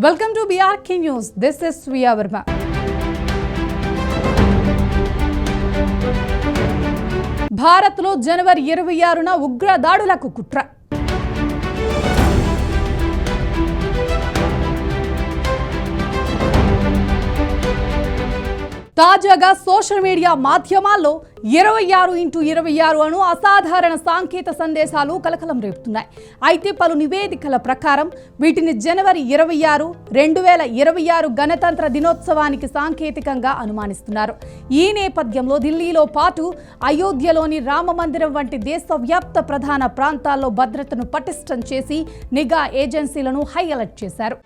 Welcome to BRK News. This is Swiya Verma. భారత్లో జనవరి 26న ఉగ్ర దాడులకు కుట్ర. తాజాగా సోషల్ మీడియా మాధ్యమాల్లో 26x26 అను అసాధారణ సాంకేతిక సందేశాలు కలకలం రేపుతున్నాయి. అయితే పలు నివేదికల ప్రకారం వీటిని జనవరి 26, 2026 గణతంత్ర దినోత్సవానికి సాంకేతికంగా అనుమానిస్తున్నారు. ఈ నేపథ్యంలో ఢిల్లీలో పాటు అయోధ్యలోని రామమందిరం వంటి దేశవ్యాప్త ప్రధాన ప్రాంతాల్లో భద్రతను పటిష్టం చేసి నిఘా ఏజెన్సీలను హై అలర్ట్ చేశారు.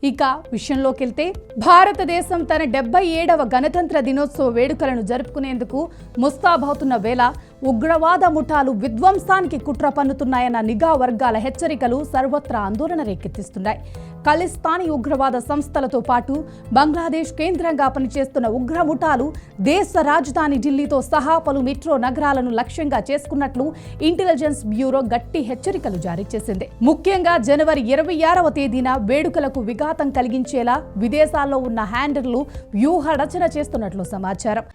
ఇక విషయంలోకి వెళ్తే భారతదేశం తన 77వ గణతంత్ర దినోత్సవ వేడుకలను జరుపుకునేందుకు ముస్తాబవుతున్న వేళ ఉగ్రవాద ముఠాలు విధ్వంసానికి కుట్ర పన్నుతున్నాయన్న నిఘా వర్గాల హెచ్చరికలు సర్వత్రా ఆందోళన రేకెత్తిస్తున్నాయి. ఖలిస్తానీ ఉగ్రవాద సంస్థలతో పాటు బంగ్లాదేశ్ కేంద్రంగా పనిచేస్తున్న ఉగ్ర ముఠాలు దేశ రాజధాని ఢిల్లీతో సహా పలు మెట్రో నగరాలను లక్ష్యంగా చేసుకున్నట్లు ఇంటెలిజెన్స్ బ్యూరో గట్టి హెచ్చరికలు జారీ చేసింది. ముఖ్యంగా జనవరి 26వ తేదీన వేడుకలకు విఘాతం కలిగించేలా విదేశాల్లో ఉన్న హ్యాండర్లు వ్యూహ రచన చేస్తున్నట్లు సమాచారం.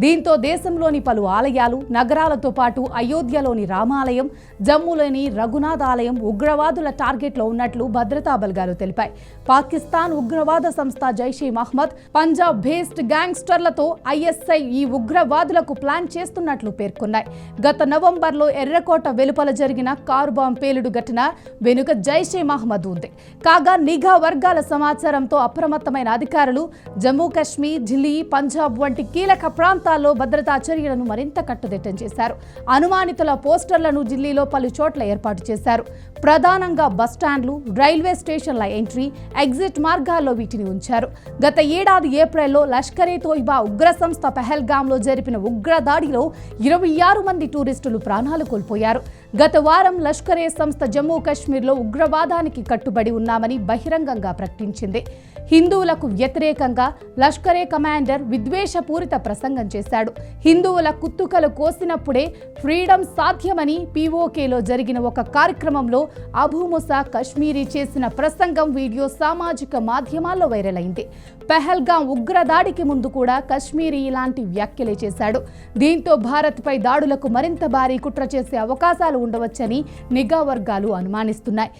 దీంతో దేశంలోని పలు ఆలయాలు, నగరాలతో పాటు అయోధ్యలోని రామాలయం, జమ్మూలోని రఘునాథ్ ఆలయం ఉగ్రవాదుల టార్గెట్లో ఉన్నట్లు భద్రతా బలగాలు తెలిపాయి. పాకిస్తాన్ ఉగ్రవాద సంస్థ జైషే మహ్మద్, పంజాబ్ బేస్డ్ గ్యాంగ్స్టర్లతో ఐఎస్ఐ ఈ ఉగ్రవాదులకు ప్లాన్ చేస్తున్నట్లు పేర్కొన్నాయి. గత నవంబర్లో ఎర్రకోట వెలుపల జరిగిన కారు బాంబు పేలుడు ఘటన వెనుక జైషే మహ్మద్ ఉంది. కాగా నిఘా వర్గాల సమాచారంతో అప్రమత్తమైన అధికారులు జమ్మూ కాశ్మీర్, ఢిల్లీ, పంజాబ్ వంటి కీలక ప్రాంతాల్లో భద్రతా చర్యలను మరింత కట్టుదిట్టం చేశారు. అనుమానితుల పోస్టర్లను ఢిల్లీలో పలు చోట్ల ఏర్పాటు చేశారు. ప్రధానంగా బస్టాండ్లు, రైల్వే స్టేషన్ల ఎంట్రీ, ఎగ్జిట్ మార్గాల్లో వీటిని ఉంచారు. గత ఏడాది ఏప్రిల్లో లష్కరే తోయిబా ఉగ్ర సంస్థ పెహల్గాంలో జరిపిన ఉగ్ర దాడిలో 26 మంది టూరిస్టులు ప్రాణాలు కోల్పోయారు. గత వారం లష్కరే సంస్థ జమ్మూ కాశ్మీర్లో ఉగ్రవాదానికి కట్టుబడి ఉన్నామని బహిరంగంగా ప్రకటించింది. హిందువులకు వ్యతిరేకంగా లష్కరే కమాండర్ విద్వేషపూరిత ప్రసంగం చేశాడు. హిందువుల కుత్తుకలు కోసినప్పుడే ఫ్రీడమ్ సాధ్యమని పీఓకేలో జరిగిన ఒక కార్యక్రమంలో అబూ ముసా కశ్మీరీ చేసిన ప్రసంగం వీడియో సామాజిక మాధ్యమాల్లో వైరల్ అయింది. పెహల్గాం ఉగ్రదాడికి ముందు కూడా కశ్మీరీ ఇలాంటి వ్యాఖ్యలే చేశాడు. దీంతో భారత్పై దాడులకు మరింత భారీ కుట్ర చేసే అవకాశాలు ఉండవచ్చని నిఘా వర్గాలు అనుమానిస్తున్నాయి.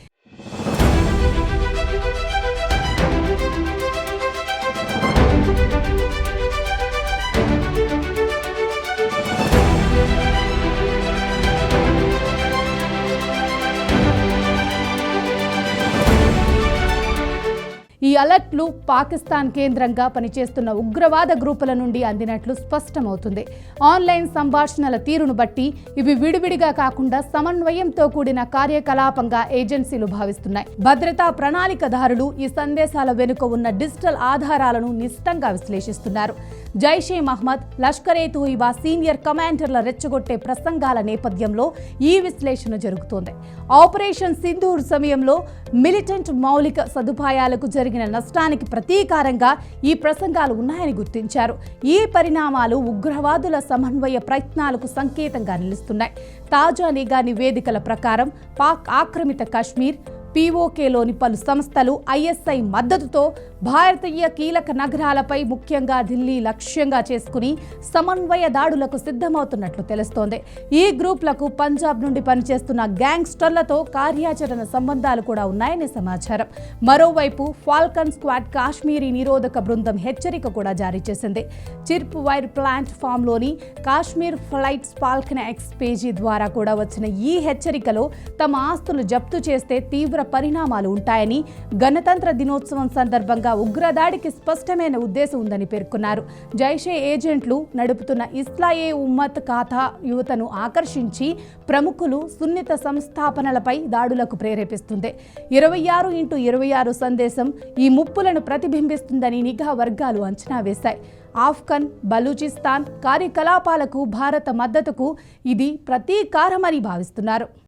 ఈ అలర్ట్లు పాకిస్తాన్ కేంద్రంగా పనిచేస్తున్న ఉగ్రవాద గ్రూపుల నుండి అందినట్లు స్పష్టమవుతుంది. ఆన్లైన్ సంభాషణల తీరును బట్టి ఇవి విడివిడిగా కాకుండా సమన్వయంతో కూడిన కార్యకలాపంగా ఏజెన్సీలు భావిస్తున్నాయి. భద్రతా ప్రణాళికదారులు ఈ సందేశాల వెనుక ఉన్న డిజిటల్ ఆధారాలను నిశితంగా విశ్లేషిస్తున్నారు. జైషే మహ్మద్, లష్కరే తోయిబా సీనియర్ కమాండర్ల రెచ్చగొట్టే ప్రసంగాల నేపథ్యంలో ఈ విశ్లేషణ జరుగుతోంది. ఆపరేషన్ సింధూర్ సమయంలో మిలిటెంట్ మౌలిక సదుపాయాలకు జరిగిన నష్టానికి ప్రతీకారంగా ఈ ప్రసంగాలు ఉన్నాయని గుర్తించారు. ఈ పరిణామాలు ఉగ్రవాదుల సమన్వయ ప్రయత్నాలకు సంకేతంగా నిలుస్తున్నాయి. తాజా నిఘా నివేదికల ప్రకారం పాక్ ఆక్రమిత కాశ్మీర్, పీఓకేలోని పలు సంస్థలు ఐఎస్ఐ మద్దతుతో భారతీయ కీలక నగరాలపై ముఖ్యంగా ఢిల్లీ లక్ష్యంగా చేసుకుని సమన్వయ దాడులకు సిద్ధమవుతున్నట్లు తెలుస్తోంది. ఈ గ్రూప్లకు పంజాబ్ నుండి పనిచేస్తున్న గ్యాంగ్స్టర్లతో కార్యాచరణ సంబంధాలు కూడా ఉన్నాయని సమాచారం. మరోవైపు ఫాల్కన్ స్క్వాడ్ కాశ్మీరీ నిరోధక బృందం హెచ్చరిక కూడా జారీ చేసింది. చిర్ప్ వైర్ ప్లాంట్ ఫామ్లోని Kashmir flights falcon X page ద్వారా కూడా వచ్చిన ఈ హెచ్చరికలో తమ ఆస్తులు జప్తు చేస్తే తీవ్ర పరిణామాలు ఉంటాయని, గణతంత్ర దినోత్సవం సందర్భంగా ఉగ్రదాడికి స్పష్టమైన ఉద్దేశం ఉందని పేర్కొన్నారు. జైషే ఏజెంట్లు నడుపుతున్న ఇస్లాయే ఉమ్మత్ ఖాతా యువతను ఆకర్షించి ప్రముఖులు సున్నిత సంస్థాపనలపై దాడులకు ప్రేరేపిస్తుంది. 26x26 సందేశం ఈ ముప్పులను ప్రతిబింబిస్తుందని నిఘా వర్గాలు అంచనా వేశాయి. ఆఫ్ఘన్, బలూచిస్తాన్ కార్యకలాపాలకు భారత మద్దతుకు ఇది ప్రతీకారమని భావిస్తున్నారు.